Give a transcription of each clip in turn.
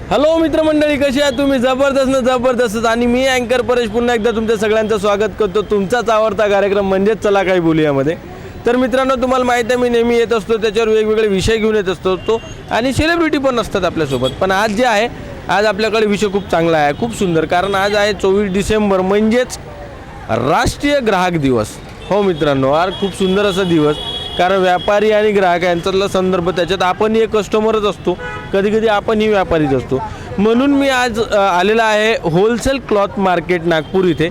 Hello मित्रमंडळी, कशी आहात तुम्ही? जबरदस्त आणि मी अँकर परेश पुन्हा एकदा तुमच्या सगळ्यांचं स्वागत करतो तुमचाच आवडता कार्यक्रम म्हणजेच चला काही बोलूयामध्ये. तर मित्रांनो, तुम्हाला माहिती आहे मी नेहमी येत असतो, त्याच्यावर वेगवेगळे विषय घेऊन येत असतो आणि सेलिब्रिटी पण असतात आपल्यासोबत. पण आज जे आहे, आज आपल्याकडे विषय खूप चांगला आहे, खूप सुंदर. कारण आज आहे 24 डिसेंबर म्हणजेच राष्ट्रीय ग्राहक दिवस. हो मित्रांनो, आज खूप सुंदर असा दिवस. कारण व्यापारी आणि ग्राहक यांच्यातला संदर्भ, त्याच्यात आपणही एक कस्टमरच असतो, कधीकधी आपणही व्यापारीच असतो. म्हणून मी आज आलेला आहे होलसेल क्लॉथ मार्केट नागपूर इथे,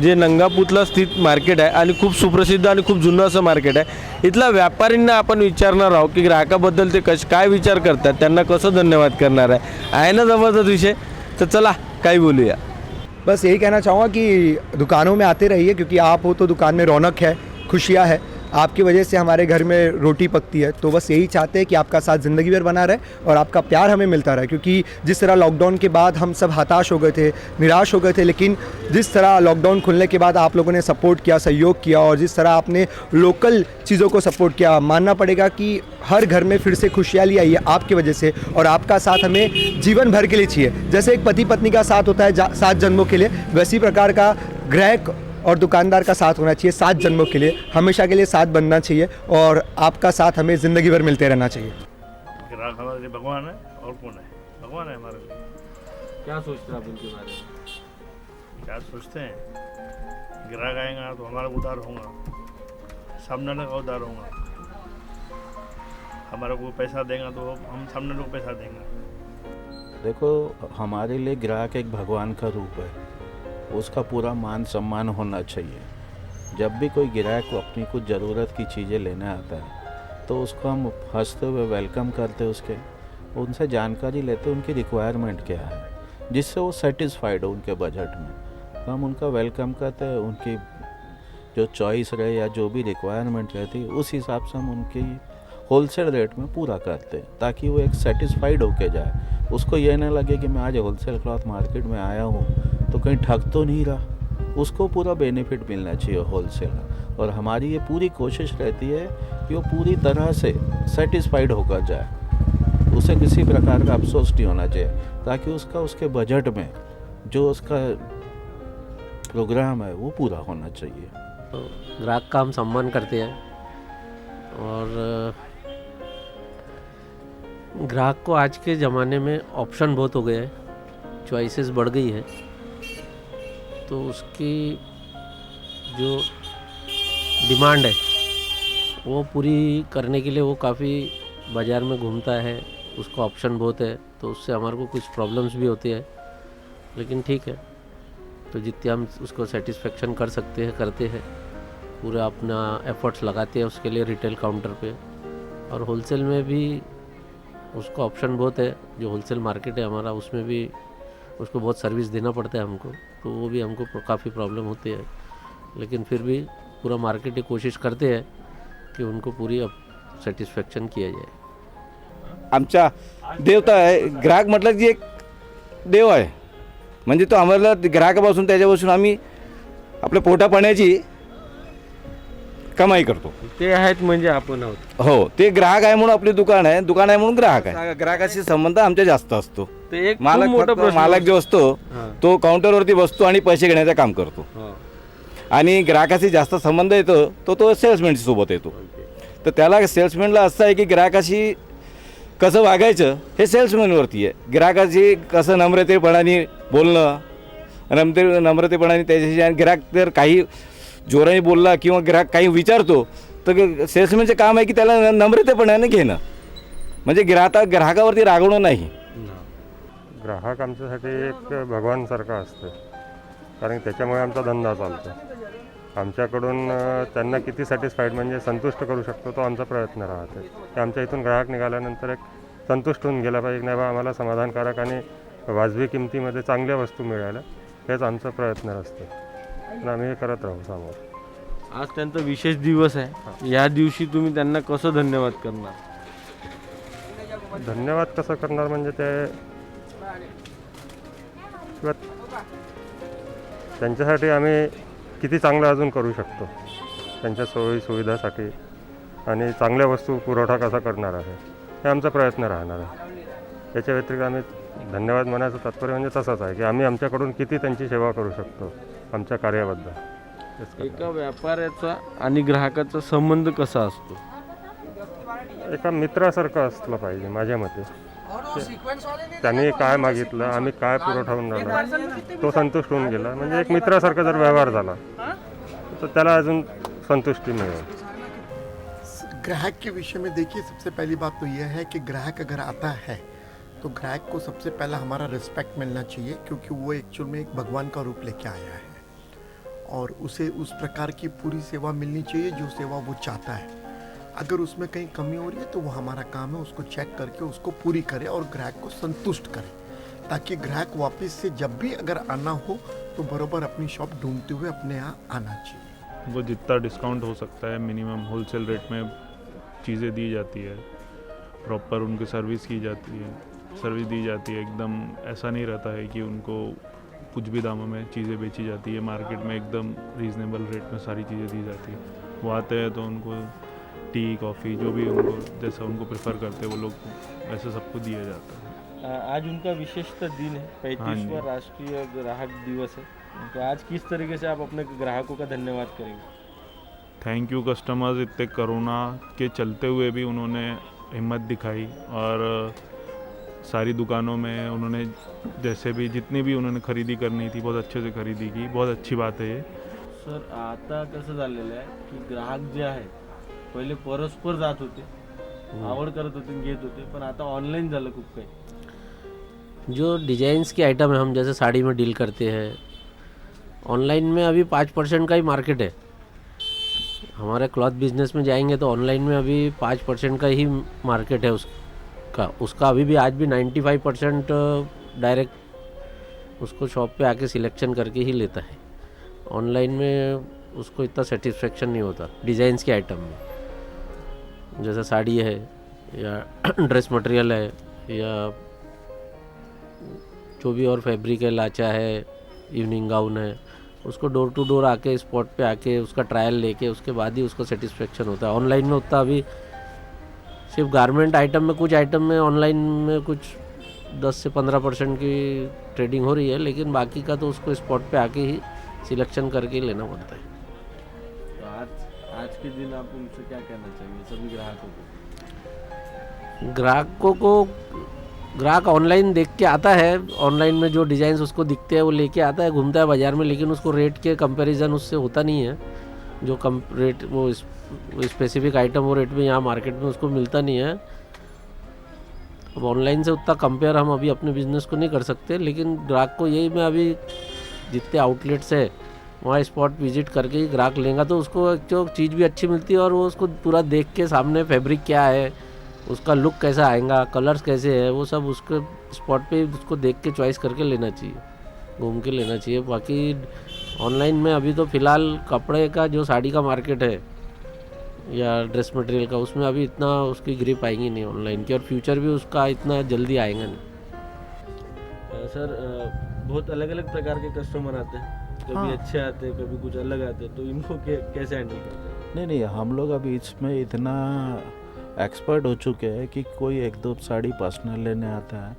जे नंगापूरला स्थित मार्केट आहे आणि खूप सुप्रसिद्ध आणि खूप जुनं असं मार्केट आहे. इथल्या व्यापारींना आपण विचारणार आहोत की ग्राहकाबद्दल ते काय विचार करतात, त्यांना कसं धन्यवाद करणार आहे ना जबरदस्त विषय. तर चला काही बोलूया. बस यही कहना चाहूँगा कि दुकानों में आते रहिए, क्योंकि आप हो तो दुकान में रौनक है, खुशियाँ है, आपकी वजह से हमारे घर में रोटी पकती है. तो बस यही चाहते हैं कि आपका साथ ज़िंदगी भर बना रहे और आपका प्यार हमें मिलता रहे. क्योंकि जिस तरह लॉकडाउन के बाद हम सब हताश हो गए थे, निराश हो गए थे, लेकिन जिस तरह लॉकडाउन खुलने के बाद आप लोगों ने सपोर्ट किया, सहयोग किया और जिस तरह आपने लोकल चीज़ों को सपोर्ट किया, मानना पड़ेगा कि हर घर में फिर से खुशहाली आई है आपकी वजह से. और आपका साथ हमें जीवन भर के लिए चाहिए. जैसे एक पति पत्नी का साथ होता है 7 जन्मों के लिए, वैसी प्रकार का ग्राहक और दुकानदार का साथ होना चाहिए 7 जन्मों के लिए, हमेशा के लिए साथ बनना चाहिए और आपका साथ हमें ज़िंदगी भर मिलते रहना चाहिए. ग्राहक हमारे लिए भगवान है और कौन है? भगवान है हमारे लिए. क्या सोचते हैं आप उनके बारे में? क्या सोचते हैं? ग्राहक आएगा तो हमारा उधार होगा, सामने वाला का उधार होगा. हमारा को पैसा देगा तो हम सामने लोग पैसा देंगे. देखो, हमारे लिए ग्राहक एक भगवान का रूप है, उसका पूरा मान सम्मान होना चाहिए. जब भी कोई ग्राहक अपनी कुछ ज़रूरत की चीज़ें लेने आता है तो उसको हम हंसते हुए वेलकम करते, उसके उनसे जानकारी लेते उनकी रिक्वायरमेंट क्या है, जिससे वो सेटिस्फाइड हो उनके बजट में. तो हम उनका वेलकम करते हैं, उनकी जो चॉइस रहे या जो भी रिक्वायरमेंट रहती है उस हिसाब से हम उनकी होलसेल रेट में पूरा करते हैं, ताकि वो एक सेटिस्फाइड होके जाए. उसको ये ना लगे कि मैं आज होलसेल क्लॉथ मार्केट में आया हूँ तो कहीं ठग तो नहीं रहा. उसको पूरा बेनिफिट मिलना चाहिए होलसेल. और हमारी ये पूरी कोशिश रहती है कि वो पूरी तरह से सेटिस्फाइड होकर जाए, उसे किसी प्रकार का अफसोस नहीं होना चाहिए, ताकि उसका उसके बजट में जो उसका प्रोग्राम है वो पूरा होना चाहिए. तो ग्राहक का हम सम्मान करते हैं और ग्राहक को आज के ज़माने में ऑप्शन बहुत हो गए हैं, चॉइसेस बढ़ गई है, तो उसकी जो डिमांड है वो पूरी करने के लिए वो काफ़ी बाज़ार में घूमता है, उसका ऑप्शन बहुत है, तो उससे हमारे को कुछ प्रॉब्लम्स भी होती है. लेकिन ठीक है, तो जितने हम उसको सेटिस्फेक्शन कर सकते हैं करते हैं, पूरा अपना एफर्ट्स लगाते हैं उसके लिए रिटेल काउंटर पे. और होलसेल में भी उसका ऑप्शन बहुत है, जो होलसेल मार्केट है हमारा, उसमें भी उसको बहुत सर्विस देना पड़ता है हमको, तो वो भी हमको काफ़ी प्रॉब्लम होती है. लेकिन फिर भी पूरा मार्केट की कोशिश करते हैं कि उनको पूरी अब सेटिस्फेक्शन किया जाए. आमचा देवता आहे. ग्राहक म्हटलं की एक देव आहे. म्हणजे तो आम्हाला ग्राहकापासून त्याच्यापासून आम्ही आपल्या पोटापाण्याची कमाई करतो. ते आहेत म्हणजे आपण आहोत. हो, ते ग्राहक आहे म्हणून आपली दुकान आहे, दुकान आहे म्हणून ग्राहक आहे. ग्राहकाशी संबंध आमच्या जास्त असतो. ते एक खूप मालक मोठा फक्त प्रश्न मालक जो असतो हां. तो काउंटरवरती बसतो आणि पैसे घेण्याचं काम करतो. हो. आणि ग्राहकाशी जास्त संबंध येतो तो सेल्समॅनशी सोबत येतो. तर त्याला सेल्समॅनला असं आहे की ग्राहकाशी कसं वागायचं हे सेल्समॅनवरती आहे. ग्राहकाशी कसं नम्रतेपणाने बोलणं, नम्रतेपणाने त्याच्याशी. आणि ग्राहक जर काही जोराने बोलला किंवा ग्राहक काही विचारतो तर सेल्समॅनचं काम आहे की त्याला नम्रतेपणाने घेणं, म्हणजे ग्राहकावरती रागवणं नाही. ग्राहक आमच्यासाठी एक भगवानसारखा असतो, कारण त्याच्यामुळे आमचा धंदा चालतो. आमच्याकडून त्यांना किती सॅटिस्फाईड म्हणजे संतुष्ट करू शकतो तो आमचा प्रयत्न राहते. की आमच्या इथून ग्राहक निघाल्यानंतर एक संतुष्ट होऊन गेला पाहिजे, नाही बा आम्हाला समाधानकारक आणि वाजवी किमतीमध्ये चांगल्या वस्तू मिळाल्या, हेच आमचा प्रयत्न असतो आणि आम्ही हे करत राहू समोर. आज त्यांचा विशेष दिवस आहे, या दिवशी तुम्ही त्यांना कसं धन्यवाद करणार? धन्यवाद कसं करणार म्हणजे त्यांच्यासाठी आम्ही किती चांगलं अजून करू शकतो त्यांच्या सोयी सुविधासाठी आणि चांगल्या वस्तू पुरवठा कसा करणार आहे हे आमचा प्रयत्न राहणार आहे. याच्या व्यतिरिक्त आम्ही धन्यवाद म्हणायचं तात्पर्य म्हणजे तसंच आहे की आम्ही आमच्याकडून किती त्यांची सेवा करू शकतो आमच्या कार्याबद्दल. तेच करतो. एका व्यापाऱ्याचा आणि ग्राहकाचा संबंध कसा असतो? एका मित्रासारखं असलं पाहिजे माझ्या मते. त्यांनी काय मागितलं, आम्ही काय पुरवठावून झाला, तो संतुष्ट होऊन गेला म्हणजे एक मित्रासारखा जर व्यवहार झाला तर त्याला अजून संतुष्टी मिळेल. ग्राहक के विषय में देखिए, सबसे पहली बात तो यह है कि ग्राहक अगर आता है तो ग्राहक को सबसे पहला हमारा रिस्पेक्ट मिलना चाहिए, क्योंकि वो एक्चुअल में एक भगवान का रूप लेके आया है और उसे उस प्रकार की पूरी सेवा मिलनी चाहिए जो सेवा वो चाहता है. अगर उसमें कहीं कमी हो रही है तो वो हमारा काम है उसको चेक करके उसको पूरी करे और ग्राहक को संतुष्ट करे, ताकि ग्राहक वापस से जब भी अगर आना हो तो बराबर अपनी शॉप ढूंढते हुए अपने यहाँ आना चाहिए. वो जितना डिस्काउंट हो सकता है मिनिमम होलसेल रेट में चीज़ें दी जाती है, प्रॉपर उनकी सर्विस की जाती है, सर्विस दी जाती है. एकदम ऐसा नहीं रहता है कि उनको कुछ भी दामों में चीज़ें बेची जाती है. मार्केट में एकदम रीज़नेबल रेट में सारी चीज़ें दी जाती है. वो आते हैं तो उनको टी कॉफ़ी जो भी उनको जैसा उनको प्रेफर करते हैं वो लोग वैसे सबको दिया जाता है. आज उनका विशेषतः दिन है, 35वां राष्ट्रीय ग्राहक दिवस है, तो आज किस तरीके से आप अपने ग्राहकों का धन्यवाद करेंगे? थैंक यू कस्टमर्स, इतने कोरोना के चलते हुए भी उन्होंने हिम्मत दिखाई और सारी दुकानों में उन्होंने जैसे भी जितनी भी उन्होंने खरीदी करनी थी बहुत अच्छे से खरीदी की. बहुत अच्छी बात है ये. सर, आता कसं झालेलं आहे की ग्राहक जे आहे पहिले परस्पर जात होते, आवड करत होते, घेत होते, पण आता ऑनलाईन झालं खूप काही. जो डिजाइन्स की आइटम है, हम जैसे साड़ी में डील करते हैं, ऑनलाइन में अभी 5% का ही मार्केट है. हमारे क्लॉथ बिजनेस में जाएंगे तो ऑनलाइन में अभी 5% का ही मार्केट है उसका अभी भी आज भी 95% डायरेक्ट उसको शॉप पे आके सिलेक्शन करके ही लेता है. ऑनलाइन में उसको इतना सेटिस्फेक्शन नहीं होता डिज़ाइंस के आइटम में, जैसे साड़ी है या ड्रेस मटेरियल है या जो भी और फैब्रिक है, लाचा है, इवनिंग गाउन है, उसको डोर टू डोर आके स्पॉट पे आके उसका ट्रायल लेके उसके बाद ही उसको सेटिस्फेक्शन होता है. ऑनलाइन में उतना अभी सिर्फ गारमेंट आइटम में, कुछ आइटम में ऑनलाइन में कुछ 10 से 15% की ट्रेडिंग हो रही है, लेकिन बाकी का तो उसको स्पॉट पे आके ही सिलेक्शन करके लेना पड़ता है. तो आज के दिन आप उनसे क्या कहना चाहिए सभी ग्राहकों को? ग्राहक ऑनलाइन देख के आता है, ऑनलाइन में जो डिज़ाइंस उसको दिखते हैं वो लेके आता है, घूमता है बाज़ार में, लेकिन उसको रेट के कंपैरिजन उससे होता नहीं है. जो कम रेट वो स्पेसिफिक आइटम वो रेट में यहाँ मार्केट में उसको मिलता नहीं है. अब ऑनलाइन से उतना कंपेयर हम अभी अपने बिज़नेस को नहीं कर सकते, लेकिन ग्राहक को यही मैं अभी जितने आउटलेट्स है वहाँ स्पॉट विजिट करके ही ग्राहक लेगा तो उसको जो चीज़ भी अच्छी मिलती है और वो उसको पूरा देख के सामने फैब्रिक क्या है, उसका लुक कैसा आएगा, कलर्स कैसे है, वो सब उसके स्पॉट पे उसको देख के चॉइस करके लेना चाहिए, घूम के लेना चाहिए. बाकी ऑनलाइन में अभी तो फ़िलहाल कपड़े का जो साड़ी का मार्केट है या ड्रेस मटेरियल का, उसमें अभी इतना उसकी ग्रिप आएगी नहीं ऑनलाइन की, और फ्यूचर भी उसका इतना जल्दी आएगा नहीं. सर, बहुत अलग अलग प्रकार के कस्टमर आते हैं, कभी अच्छे आते हैं, कभी कुछ अलग आते हैं, तो इनको कैसे हैंडल करते हैं? नहीं, हम लोग अभी इसमें इतना एक्सपर्ट हो चुके हैं कि कोई एक दो साड़ी पर्सनल लेने आता है,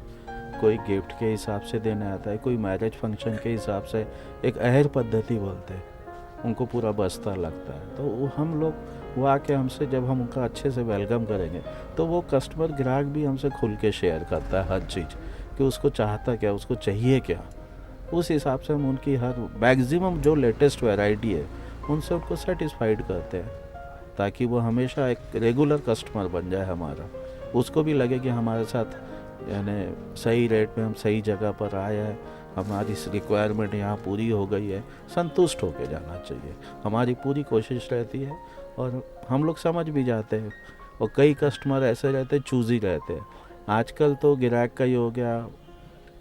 कोई गिफ्ट के हिसाब से देने आता है, कोई मैरिज फंक्शन के हिसाब से, एक अहर पद्धति बोलते हैं, उनको पूरा बस्ता लगता है. तो वो हम लोग वो आके हमसे जब हम उनका अच्छे से वेलकम करेंगे तो वो कस्टमर ग्राहक भी हमसे खुल के शेयर करता है हर चीज़ कि उसको चाहता क्या, उसको चाहिए क्या. उस हिसाब से हम उनकी हर मैक्सिमम जो लेटेस्ट वैरायटी है उनसे उनको सेटिस्फाइड करते हैं, ताकि वो हमेशा एक रेगुलर कस्टमर बन जाए हमारा. उसको भी लगे कि हमारे साथ यानी सही रेट में हम सही जगह पर आए हैं, हमारी रिक्वायरमेंट यहाँ पूरी हो गई है, संतुष्ट होकर जाना चाहिए. हमारी पूरी कोशिश रहती है और हम लोग समझ भी जाते हैं. और कई कस्टमर ऐसे रहते हैं चूज़ी रहते हैं. आजकल तो ग्राहक का ही हो गया,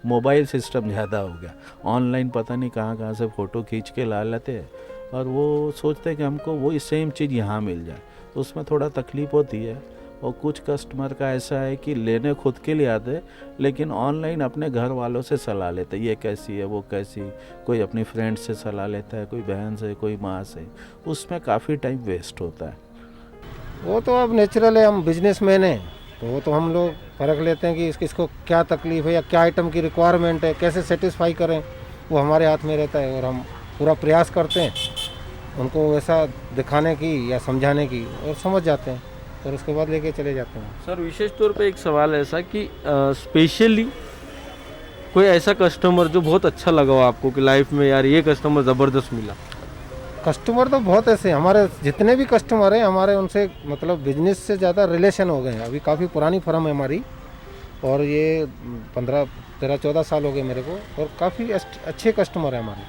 मोबाइल सिस्टम ज़्यादा हो गया, ऑनलाइन पता नहीं कहाँ से फ़ोटो खींच के ला लेते हैं और वो सोचते हैं कि हमको वही सेम चीज़ यहाँ मिल जाए. तो उसमें थोड़ा तकलीफ़ होती है. और कुछ कस्टमर का ऐसा है कि लेने खुद के लिए आते लेकिन ऑनलाइन अपने घर वालों से सलाह लेते, ये कैसी है, वो कैसी, कोई अपनी फ्रेंड से सलाह लेता है, कोई बहन से, कोई माँ से. उसमें काफ़ी टाइम वेस्ट होता है. वो तो अब नेचुरल है, हम बिजनेसमैन हैं तो वो तो हम लोग परख लेते हैं कि इसको क्या तकलीफ़ है या क्या आइटम की रिक्वायरमेंट है, कैसे सेटिस्फाई करें, वो हमारे हाथ में रहता है। और हम पूरा प्रयास करते हैं उनको वैसा दिखाने की या समझाने की, और समझ जाते हैं और उसके बाद लेके चले जाते हैं। सर विशेष तौर पे एक सवाल है ऐसा कि स्पेशली कोई ऐसा कस्टमर जो बहुत अच्छा लगा हो आपको कि लाइफ में यार ये कस्टमर ज़बरदस्त मिला? कस्टमर तो बहुत ऐसे हमारे जितने भी कस्टमर हैं हमारे, उनसे मतलब बिजनेस से ज़्यादा रिलेशन हो गए हैं। अभी काफ़ी पुरानी फर्म है हमारी, और ये 15-13-14 साल हो गए मेरे को, और काफ़ी अच्छे कस्टमर हैं हमारे।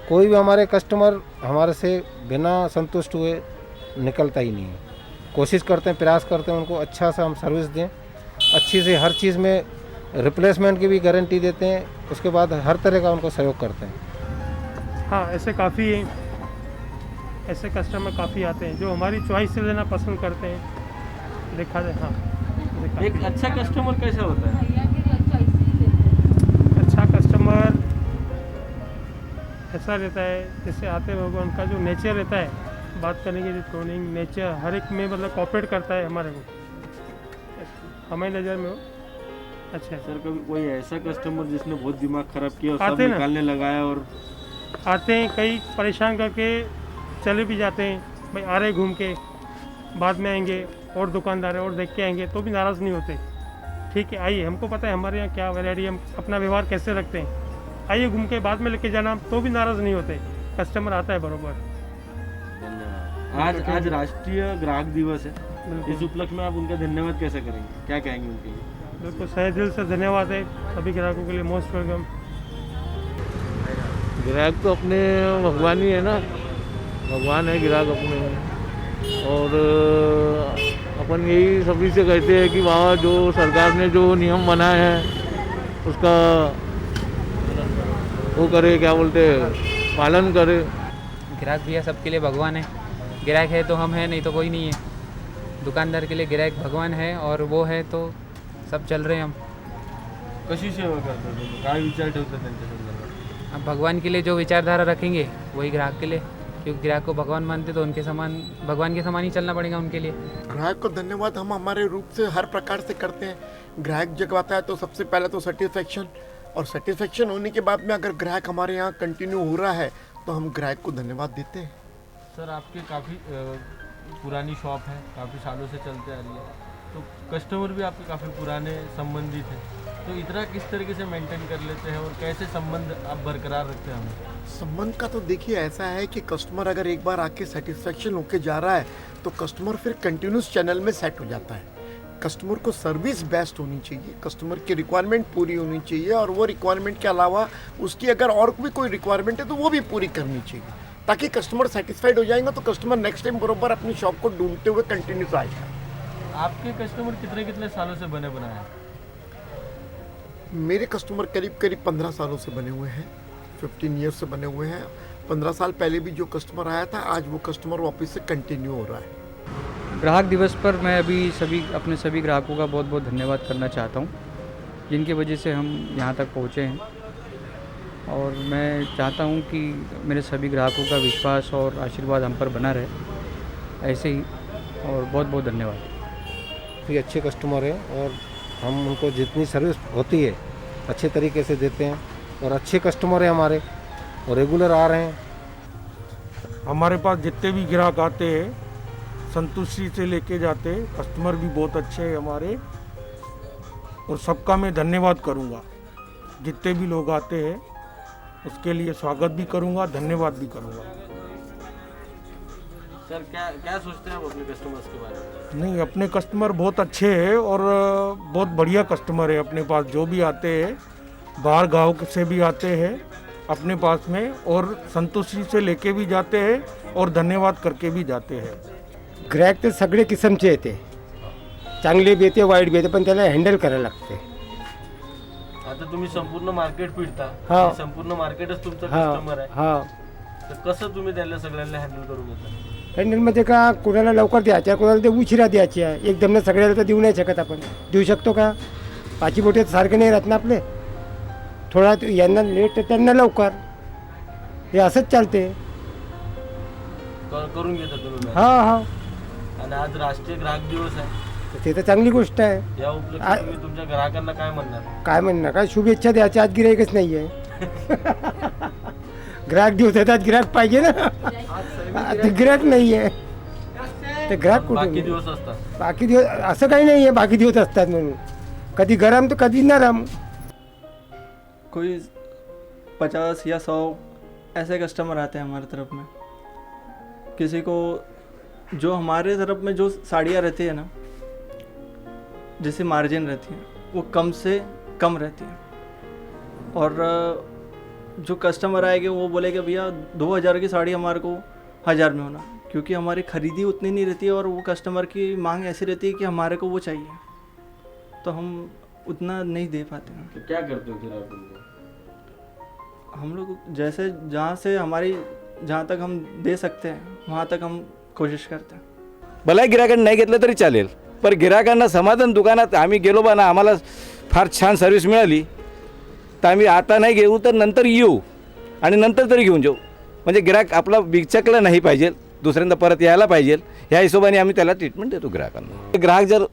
कोई भी हमारे कस्टमर हमारे से बिना संतुष्ट हुए निकलता ही नहीं है। कोशिश करते हैं, प्रयास करते हैं उनको अच्छा सा हम सर्विस दें, अच्छी से हर चीज़ में रिप्लेसमेंट की भी गारंटी देते हैं। उसके बाद हर तरह का उनको सहयोग करते हैं। हाँ, ऐसे कस्टमर काफ़ी आते हैं जो हमारी चॉइस से लेना पसंद करते हैं। देखा जाए, हाँ, एक अच्छा कस्टमर कैसा होता है? अच्छा कस्टमर ऐसा रहता है जैसे आते हुए उनका जो नेचर रहता है, बात करने की जो टोनिंग नेचर हर एक में मतलब कॉपरेट करता है हमारे को, हमारी नज़र में वो अच्छा है। सर कभी कोई ऐसा कस्टमर जिसने बहुत दिमाग खराब किया और सब आते ना। निकालने लगाया और आते हैं, कई परेशान करके चले भी जाते हैं, भाई आ रहे घूम के, बाद में आएंगे और दुकानदार है और देख के आएंगे, तो भी नाराज़ नहीं होते। ठीक है, आइए, हमको पता है हमारे यहाँ क्या वैरायटी, हम अपना व्यवहार कैसे रखते हैं, आइए घूम के बाद में लेके जाना, तो भी नाराज़ नहीं होते। कस्टमर आता है बरोबर। आज राष्ट्रीय ग्राहक दिवस है, इस उपलक्ष्य में आप उनका धन्यवाद कैसे करेंगे, क्या कहेंगे उनके लिए? बिल्कुल सही दिल से धन्यवाद है सभी ग्राहकों के लिए, मोस्ट वेलकम। ग्राहक तो अपने भगवान ही है ना, भगवान है ग्राहक अपने। और अपन यही सभी से कहते हैं कि वहाँ जो सरकार ने जो नियम बनाए हैं उसका वो करे, क्या बोलते हैं, पालन करे। ग्राहक भैया सबके लिए भगवान है। ग्राहक है तो हम हैं, नहीं तो कोई नहीं है। दुकानदार के लिए ग्राहक भगवान है, और वो है तो सब चल रहे हैं हम। कशी सेवा करता तुम्ही, काय विचार ठेवता त्यांच्या संदर्भात? अब भगवान के लिए जो विचारधारा रखेंगे वही ग्राहक के लिए, क्योंकि ग्राहक को भगवान मानते तो उनके समान, भगवान के समान ही चलना पड़ेगा उनके लिए। ग्राहक को धन्यवाद हम हमारे रूप से हर प्रकार से करते हैं। ग्राहक जब आता है तो सबसे पहले तो सेटिस्फेक्शन, और सेटिस्फेक्शन होने के बाद में अगर ग्राहक हमारे यहाँ कंटिन्यू हो रहा है तो हम ग्राहक को धन्यवाद देते हैं। सर आपकी काफ़ी पुरानी शॉप है, काफ़ी सालों से चलते आ रही है, तो कस्टमर भी आपके काफ़ी पुराने संबंधित हैं, तो इतना किस तरीके से मेंटेन कर लेते हैं और कैसे संबंध आप बरकरार रखते हैं? हमें संबंध का तो देखिए ऐसा है कि कस्टमर अगर एक बार आके सेटिस्फेक्शन होके जा रहा है तो कस्टमर फिर कंटिन्यूस चैनल में सेट हो जाता है। कस्टमर को सर्विस बेस्ट होनी चाहिए, कस्टमर की रिक्वायरमेंट पूरी होनी चाहिए, और वो रिक्वायरमेंट के अलावा उसकी अगर और भी कोई रिक्वायरमेंट है तो वो भी पूरी करनी चाहिए, ताकि कस्टमर सेटिस्फाइड हो जाएगा तो कस्टमर नेक्स्ट टाइम बरोबर अपनी शॉप को ढूंढते हुए कंटिन्यूस आएगा। आपके कस्टमर कितने सालों से बने बनाए हैं? मेरे कस्टमर करीब 15 सालों से बने हुए हैं, 15 ईयर्स से बने हुए हैं। 15 साल पहले भी जो कस्टमर आया था, आज वो कस्टमर वापस से कंटिन्यू हो रहा है। ग्राहक दिवस पर मैं अभी अपने सभी ग्राहकों का बहुत बहुत धन्यवाद करना चाहता हूँ, जिनकी वजह से हम यहाँ तक पहुँचे हैं। और मैं चाहता हूँ कि मेरे सभी ग्राहकों का विश्वास और आशीर्वाद हम पर बना रहे ऐसे ही, और बहुत बहुत धन्यवाद। ये अच्छे कस्टमर हैं और हम उनको जितनी सर्विस होती है अच्छे तरीके से देते हैं, और अच्छे कस्टमर हैं हमारे और रेगुलर आ रहे हैं। हमारे पास जितने भी ग्राहक आते हैं संतुष्टि से लेके जाते हैं, कस्टमर भी बहुत अच्छे हैं हमारे, और सबका मैं धन्यवाद करूँगा। जितने भी लोग आते हैं उसके लिए स्वागत भी करूँगा, धन्यवाद भी करूँगा। सर क्या सोचते हैं आप अपने कस्टमर्स के बारे में? नहीं, अपने कस्टमर बहुत अच्छे हैं और बहुत बढ़िया कस्टमर है अपने पास। जो भी आते हैं बाहर गाँव से भी आते हैं अपने पास में, और संतुष्टि से लेके भी जाते हैं और धन्यवाद करके भी जाते हैं। ग्राहक तर सगळे किसमचे येते, चांगले बी येते वाईट बी येते, पण त्याला हँडल करायला लागते। आता तुम्ही संपूर्ण मार्केट फिरता, हा. संपूर्ण मार्केटच तुमचं हा कस्टमर आहे, हा तर कसं तुम्ही त्यांना सगळ्यांना हँडल करून घेता? हँडलमध्ये का कोणाला लवकर द्यायच्या, कोणाला ते उशिरा द्यायच्या, एकदम सगळ्याला तर देऊ नाही शकत आपण। देऊ शकतो का? पाची बोटे सारखे नाही राहत ना आपले, थोडा यांना लेट तर त्यांना लवकर, हे असंच चालते। करून घेता तुम्ही? हा हा आणि आज राष्ट्रीय ग्राहक दिवस आहे, तर ते तर चांगली गोष्ट आहे. या उपलक्षी तुम्ही तुमच्या ग्राहकांना काय म्हणणार? काय म्हणणं, काय शुभेच्छा द्यायच्या, आज गिराईकच नाही आहे. ग्राहक दिवस येतात, गिराहक पाहिजे ना. ते गिराहक नाही आहे, ते ग्राहक कुठे? बाकी दिवस असतात. बाकी दिवस असं काही नाही आहे, बाकी दिवस असतात म्हणून. कधी गरम तर कधी नरम. कोई 50 या 100 ऐसे कस्टमर आते हैं हमारे तरफ में. किसी को जो हमारे तरफ में जो साड़ियाँ रहती है ना, जैसे मार्जिन रहती है वो कम से कम रहती है, और जो कस्टमर आएंगे वो बोलेगा भैया 2000 की साड़ी हमारे को 1000 में होना, क्योंकि हमारी खरीदी उतनी नहीं रहती है और वो कस्टमर की मांग ऐसी रहती है कि हमारे को वो चाहिए, तो हम उतना नहीं दे पाते हैं. तो क्या करते हो फिर आप उनको? हम लोग जैसे जहाँ तक हम दे सकते हैं वहाँ तक हम कोशिश करते हैं. भला गिरायकांना नाही घेतलं तरी चालेल, पण गिरायकांना समाधान. दुकानात आम्ही गेलो बा ना, आम्हाला फार छान सर्व्हिस मिळाली, तर आम्ही आता नाही घेऊ तर नंतर येऊ आणि नंतर तरी घेऊन जाऊ. म्हणजे गिरायक आपला बिचकला नाही पाहिजे, दुसऱ्यांदा परत यायला पाहिजे, ह्या हिशोबाने आम्ही त्याला ट्रीटमेंट देतो ग्राहकांना. ग्राहक जर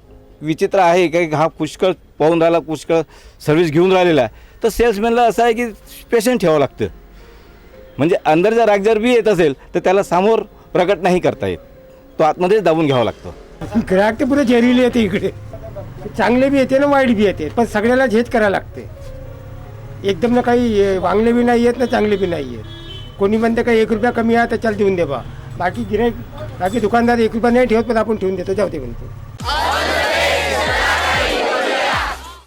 विचित्र आहे काही हा पुष्कळ पाहून राहिला, पुष्कळ सर्व्हिस घेऊन राहिलेला आहे, तर सेल्समॅनला असं आहे की पेशंट ठेवावं लागतं. म्हणजे अंदर जर राग जर बी येत असेल तर त्याला समोर प्रकट नाही करता येत, तो आतमध्येच दाबून घ्यावा लागतो. ग्राहक ते पुरे जहरीले येते इकडे, चांगले बी येते ना वाईट बी येते, पण सगळ्याला झेज करायला लागते. एकदम ना काही वांगले बी नाही येत ना चांगले बी नाही येत. कोणी म्हणते काही 1 रुपया कमी आहे तर चल देऊन दे बा. बाकी गिराईक बाकी दुकानदार 1 रुपया नाही ठेवत, पण आपण ठेवून देतो, जाऊ दे म्हणतो.